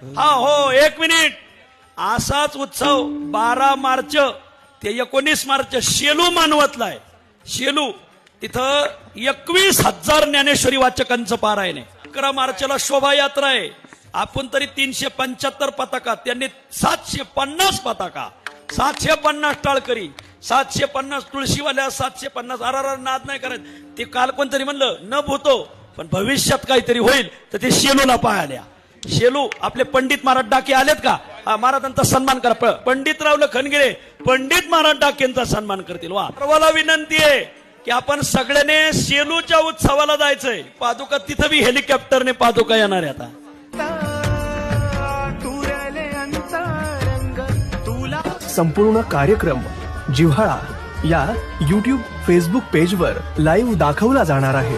हा हो, एक मिनिट. असाच उत्सव 12 मार्च ते 19 मार्च शेलू मानवतला आहे. शेलू तिथं 21,000 ज्ञानेश्वरी वाचकांचं पारायण आहे. 11 मार्चला शोभायात्रा आहे. आपण तरी 375 पताका, त्यांनी 750 पताका, 750 टाळकरी, 750 तुळशीवाल्या, 750. नाद नाही करत. ते काल कोणतरी म्हणलं न भूतो पण भविष्यात काहीतरी होईल, तर ते शेलूला पाहायला. शेलू आपले पंडित महाराज डाके आलेत का? हा, महाराजांचा सन्मान करा. पंडितराव लखनगिरे पंडित महाराज डाकेंचा सन्मान करतील. वा, सर्वाला विनंती आहे की आपण सगळ्यांनी शेलूच्या उत्सवाला जायचंय. पादुका तिथं बी हेलिकॉप्टरने पादुका येणार आहे आता. संपूर्ण कार्यक्रम जिव्हाळा या YouTube, Facebook पेजवर लाईव्ह दाखवला जाणार आहे.